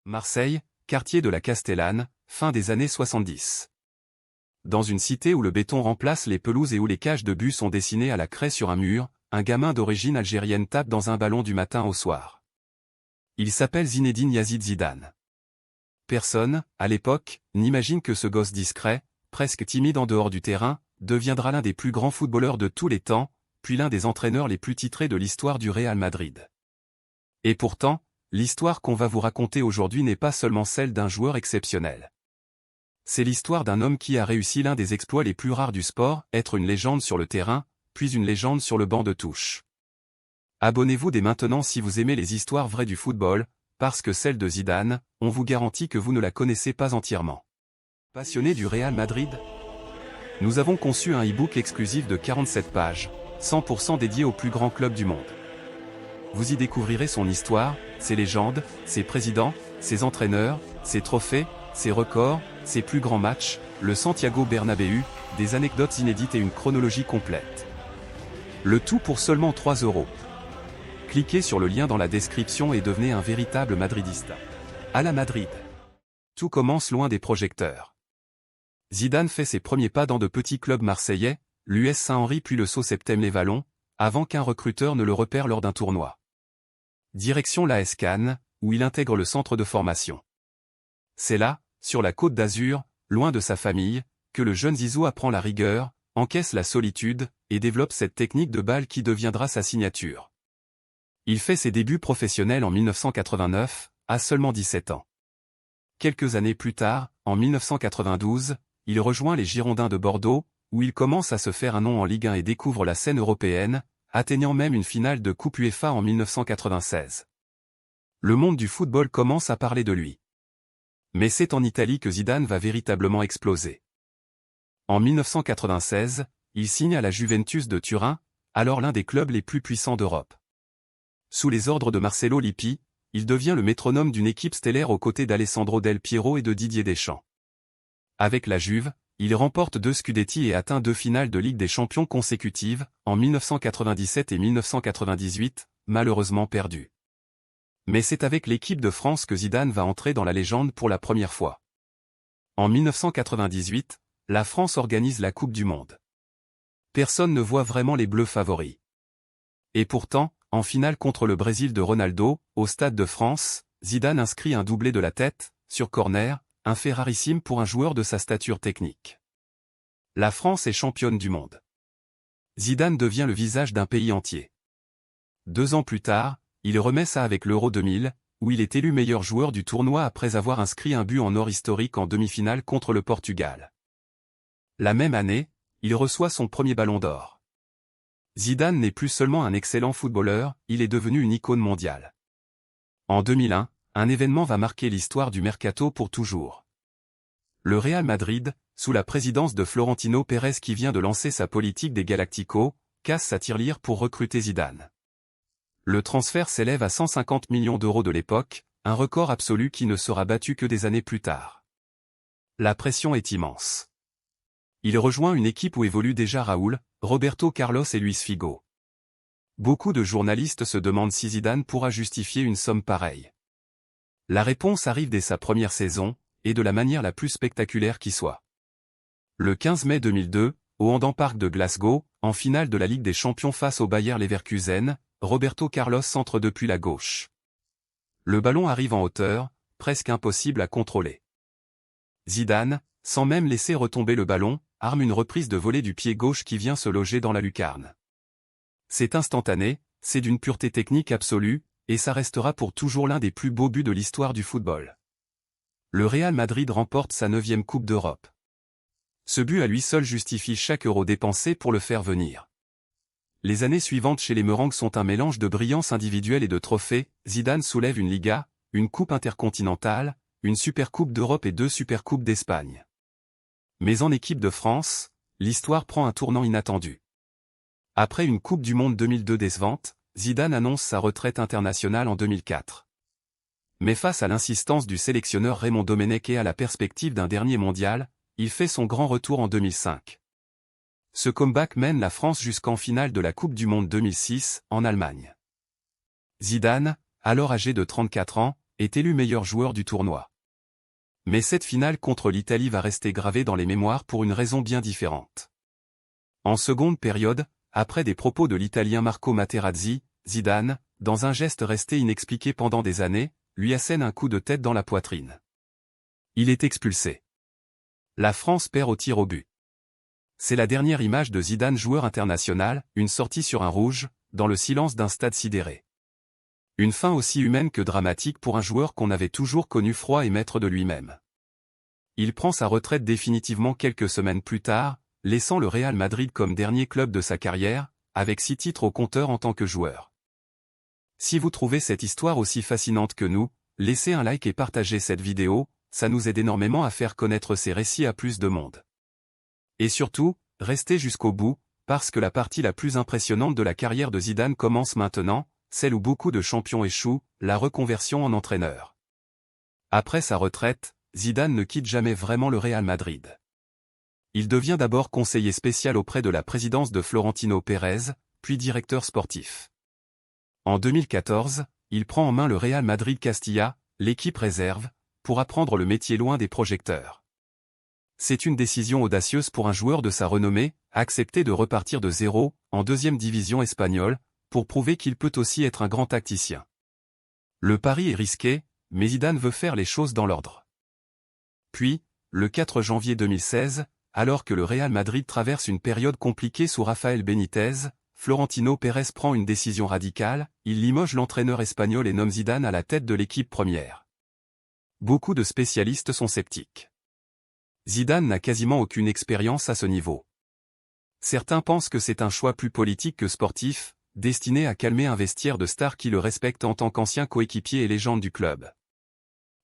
Marseille, quartier de la Castellane, fin des années 70. Dans une cité où le béton remplace les pelouses et où les cages de but sont dessinées à la craie sur un mur, un gamin d'origine algérienne tape dans un ballon du matin au soir. Il s'appelle Zinedine Yazid Zidane. Personne, à l'époque, n'imagine que ce gosse discret, presque timide en dehors du terrain, deviendra l'un des plus grands footballeurs de tous les temps, puis l'un des entraîneurs les plus titrés de l'histoire du Real Madrid. Et pourtant, l'histoire qu'on va vous raconter aujourd'hui n'est pas seulement celle d'un joueur exceptionnel. C'est l'histoire d'un homme qui a réussi l'un des exploits les plus rares du sport, être une légende sur le terrain, puis une légende sur le banc de touche. Abonnez-vous dès maintenant si vous aimez les histoires vraies du football, parce que celle de Zidane, on vous garantit que vous ne la connaissez pas entièrement. Passionné du Real Madrid ? Nous avons conçu un e-book exclusif de 47 pages, 100% dédié au plus grand club du monde. Vous y découvrirez son histoire, ses légendes, ses présidents, ses entraîneurs, ses trophées, ses records, ses plus grands matchs, le Santiago Bernabéu, des anecdotes inédites et une chronologie complète. Le tout pour seulement 3 €. Cliquez sur le lien dans la description et devenez un véritable madridista. À la Madrid. Tout commence loin des projecteurs. Zidane fait ses premiers pas dans de petits clubs marseillais, l'US Saint-Henri puis le Sceaux Septem-les-Vallons, avant qu'un recruteur ne le repère lors d'un tournoi. Direction l'AS Cannes, où il intègre le centre de formation. C'est là, sur la Côte d'Azur, loin de sa famille, que le jeune Zizou apprend la rigueur, encaisse la solitude, et développe cette technique de balle qui deviendra sa signature. Il fait ses débuts professionnels en 1989, à seulement 17 ans. Quelques années plus tard, en 1992, il rejoint les Girondins de Bordeaux, où il commence à se faire un nom en Ligue 1 et découvre la scène européenne, atteignant même une finale de Coupe UEFA en 1996. Le monde du football commence à parler de lui. Mais c'est en Italie que Zidane va véritablement exploser. En 1996, il signe à la Juventus de Turin, alors l'un des clubs les plus puissants d'Europe. Sous les ordres de Marcello Lippi, il devient le métronome d'une équipe stellaire aux côtés d'Alessandro Del Piero et de Didier Deschamps. Avec la Juve, il remporte 2 Scudetti et atteint 2 finales de Ligue des Champions consécutives, en 1997 et 1998, malheureusement perdues. Mais c'est avec l'équipe de France que Zidane va entrer dans la légende pour la première fois. En 1998, la France organise la Coupe du Monde. Personne ne voit vraiment les Bleus favoris. Et pourtant, en finale contre le Brésil de Ronaldo, au Stade de France, Zidane inscrit un doublé de la tête, sur corner, un fait rarissime pour un joueur de sa stature technique. La France est championne du monde. Zidane devient le visage d'un pays entier. 2 ans plus tard, il remet ça avec l'Euro 2000, où il est élu meilleur joueur du tournoi après avoir inscrit un but en or historique en demi-finale contre le Portugal. La même année, il reçoit son premier ballon d'or. Zidane n'est plus seulement un excellent footballeur, il est devenu une icône mondiale. En 2001, un événement va marquer l'histoire du mercato pour toujours. Le Real Madrid, sous la présidence de Florentino Pérez qui vient de lancer sa politique des Galacticos, casse sa tirelire pour recruter Zidane. Le transfert s'élève à 150 millions d'euros de l'époque, un record absolu qui ne sera battu que des années plus tard. La pression est immense. Il rejoint une équipe où évoluent déjà Raúl, Roberto Carlos et Luis Figo. Beaucoup de journalistes se demandent si Zidane pourra justifier une somme pareille. La réponse arrive dès sa première saison, et de la manière la plus spectaculaire qui soit. Le 15 mai 2002, au Hampden Park de Glasgow, en finale de la Ligue des Champions face au Bayer Leverkusen, Roberto Carlos centre depuis la gauche. Le ballon arrive en hauteur, presque impossible à contrôler. Zidane, sans même laisser retomber le ballon, arme une reprise de volée du pied gauche qui vient se loger dans la lucarne. C'est instantané, c'est d'une pureté technique absolue, et ça restera pour toujours l'un des plus beaux buts de l'histoire du football. Le Real Madrid remporte sa 9e Coupe d'Europe. Ce but à lui seul justifie chaque euro dépensé pour le faire venir. Les années suivantes chez les Merengues sont un mélange de brillance individuelle et de trophées. Zidane soulève une Liga, une Coupe intercontinentale, une Supercoupe d'Europe et 2 Supercoupes d'Espagne. Mais en équipe de France, l'histoire prend un tournant inattendu. Après une Coupe du Monde 2002 décevante, Zidane annonce sa retraite internationale en 2004. Mais face à l'insistance du sélectionneur Raymond Domenech et à la perspective d'un dernier mondial, il fait son grand retour en 2005. Ce comeback mène la France jusqu'en finale de la Coupe du Monde 2006, en Allemagne. Zidane, alors âgé de 34 ans, est élu meilleur joueur du tournoi. Mais cette finale contre l'Italie va rester gravée dans les mémoires pour une raison bien différente. En seconde période, après des propos de l'Italien Marco Materazzi, Zidane, dans un geste resté inexpliqué pendant des années, lui assène un coup de tête dans la poitrine. Il est expulsé. La France perd au tir au but. C'est la dernière image de Zidane joueur international, une sortie sur un rouge, dans le silence d'un stade sidéré. Une fin aussi humaine que dramatique pour un joueur qu'on avait toujours connu froid et maître de lui-même. Il prend sa retraite définitivement quelques semaines plus tard, laissant le Real Madrid comme dernier club de sa carrière, avec 6 titres au compteur en tant que joueur. Si vous trouvez cette histoire aussi fascinante que nous, laissez un like et partagez cette vidéo, ça nous aide énormément à faire connaître ces récits à plus de monde. Et surtout, restez jusqu'au bout, parce que la partie la plus impressionnante de la carrière de Zidane commence maintenant, celle où beaucoup de champions échouent, la reconversion en entraîneur. Après sa retraite, Zidane ne quitte jamais vraiment le Real Madrid. Il devient d'abord conseiller spécial auprès de la présidence de Florentino Pérez, puis directeur sportif. En 2014, il prend en main le Real Madrid Castilla, l'équipe réserve, pour apprendre le métier loin des projecteurs. C'est une décision audacieuse pour un joueur de sa renommée, accepter de repartir de zéro, en deuxième division espagnole, pour prouver qu'il peut aussi être un grand tacticien. Le pari est risqué, mais Zidane veut faire les choses dans l'ordre. Puis, le 4 janvier 2016, alors que le Real Madrid traverse une période compliquée sous Rafael Benítez, Florentino Pérez prend une décision radicale, il limoge l'entraîneur espagnol et nomme Zidane à la tête de l'équipe première. Beaucoup de spécialistes sont sceptiques. Zidane n'a quasiment aucune expérience à ce niveau. Certains pensent que c'est un choix plus politique que sportif, destiné à calmer un vestiaire de stars qui le respectent en tant qu'ancien coéquipier et légende du club.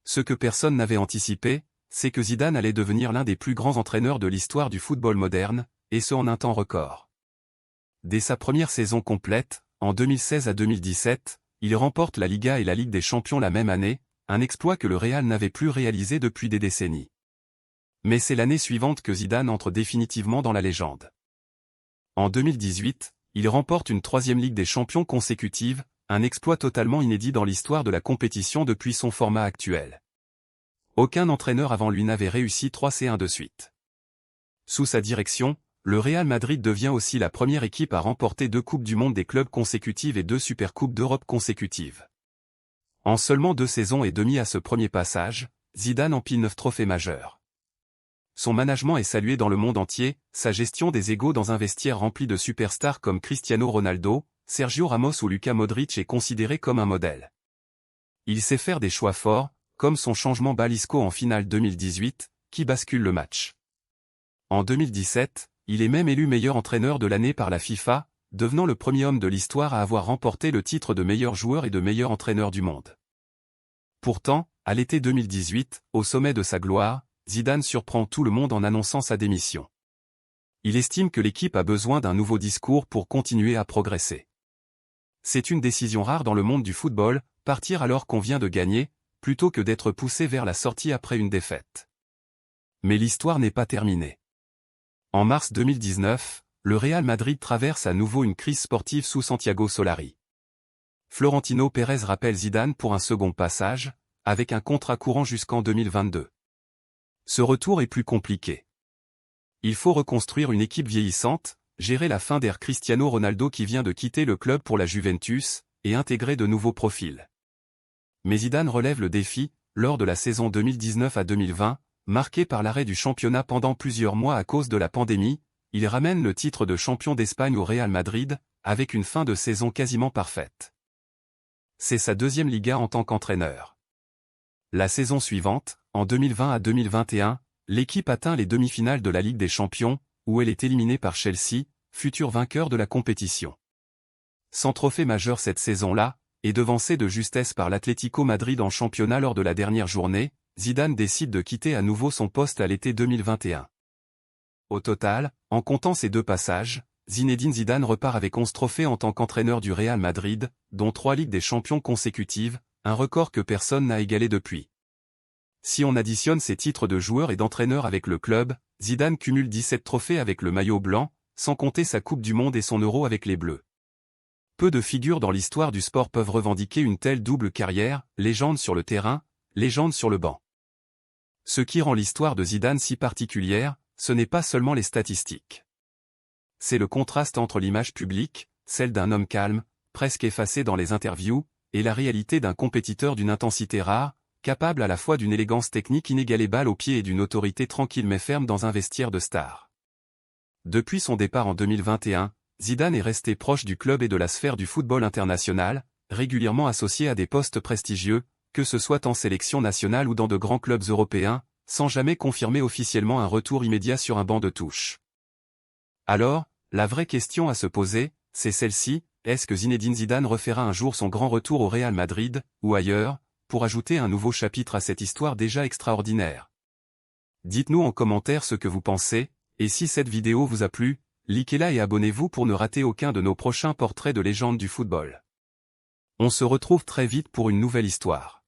Ce que personne n'avait anticipé, c'est que Zidane allait devenir l'un des plus grands entraîneurs de l'histoire du football moderne, et ce en un temps record. Dès sa première saison complète, en 2016 à 2017, il remporte la Liga et la Ligue des Champions la même année, un exploit que le Real n'avait plus réalisé depuis des décennies. Mais c'est l'année suivante que Zidane entre définitivement dans la légende. En 2018, il remporte une 3e Ligue des Champions consécutive, un exploit totalement inédit dans l'histoire de la compétition depuis son format actuel. Aucun entraîneur avant lui n'avait réussi 3 C1 de suite. Sous sa direction, le Real Madrid devient aussi la première équipe à remporter 2 Coupes du Monde des clubs consécutives et 2 Supercoupes d'Europe consécutives. En seulement 2 saisons et demie à ce premier passage, Zidane empile 9 trophées majeurs. Son management est salué dans le monde entier, sa gestion des égos dans un vestiaire rempli de superstars comme Cristiano Ronaldo, Sergio Ramos ou Luka Modric est considéré comme un modèle. Il sait faire des choix forts, comme son changement Balisco en finale 2018, qui bascule le match. En 2017, il est même élu meilleur entraîneur de l'année par la FIFA, devenant le premier homme de l'histoire à avoir remporté le titre de meilleur joueur et de meilleur entraîneur du monde. Pourtant, à l'été 2018, au sommet de sa gloire, Zidane surprend tout le monde en annonçant sa démission. Il estime que l'équipe a besoin d'un nouveau discours pour continuer à progresser. C'est une décision rare dans le monde du football, partir alors qu'on vient de gagner, plutôt que d'être poussé vers la sortie après une défaite. Mais l'histoire n'est pas terminée. En mars 2019, le Real Madrid traverse à nouveau une crise sportive sous Santiago Solari. Florentino Pérez rappelle Zidane pour un second passage, avec un contrat courant jusqu'en 2022. Ce retour est plus compliqué. Il faut reconstruire une équipe vieillissante, gérer la fin d'ère Cristiano Ronaldo qui vient de quitter le club pour la Juventus, et intégrer de nouveaux profils. Mais Zidane relève le défi, lors de la saison 2019 à 2020, marquée par l'arrêt du championnat pendant plusieurs mois à cause de la pandémie, il ramène le titre de champion d'Espagne au Real Madrid, avec une fin de saison quasiment parfaite. C'est sa 2e Liga en tant qu'entraîneur. La saison suivante, en 2020 à 2021, l'équipe atteint les demi-finales de la Ligue des Champions, où elle est éliminée par Chelsea, futur vainqueur de la compétition. Sans trophée majeur cette saison-là, et devancé de justesse par l'Atlético Madrid en championnat lors de la dernière journée, Zidane décide de quitter à nouveau son poste à l'été 2021. Au total, en comptant ces 2 passages, Zinedine Zidane repart avec 11 trophées en tant qu'entraîneur du Real Madrid, dont 3 Ligues des Champions consécutives, un record que personne n'a égalé depuis. Si on additionne ses titres de joueur et d'entraîneur avec le club, Zidane cumule 17 trophées avec le maillot blanc, sans compter sa Coupe du Monde et son Euro avec les Bleus. Peu de figures dans l'histoire du sport peuvent revendiquer une telle double carrière, légende sur le terrain, légende sur le banc. Ce qui rend l'histoire de Zidane si particulière, ce n'est pas seulement les statistiques. C'est le contraste entre l'image publique, celle d'un homme calme, presque effacé dans les interviews, et la réalité d'un compétiteur d'une intensité rare, capable à la fois d'une élégance technique inégalée balle au pied et d'une autorité tranquille mais ferme dans un vestiaire de star. Depuis son départ en 2021, Zidane est resté proche du club et de la sphère du football international, régulièrement associé à des postes prestigieux, que ce soit en sélection nationale ou dans de grands clubs européens, sans jamais confirmer officiellement un retour immédiat sur un banc de touche. Alors, la vraie question à se poser, c'est celle-ci, est-ce que Zinedine Zidane refera un jour son grand retour au Real Madrid, ou ailleurs, pour ajouter un nouveau chapitre à cette histoire déjà extraordinaire? Dites-nous en commentaire ce que vous pensez, et si cette vidéo vous a plu, likez-la et abonnez-vous pour ne rater aucun de nos prochains portraits de légendes du football. On se retrouve très vite pour une nouvelle histoire.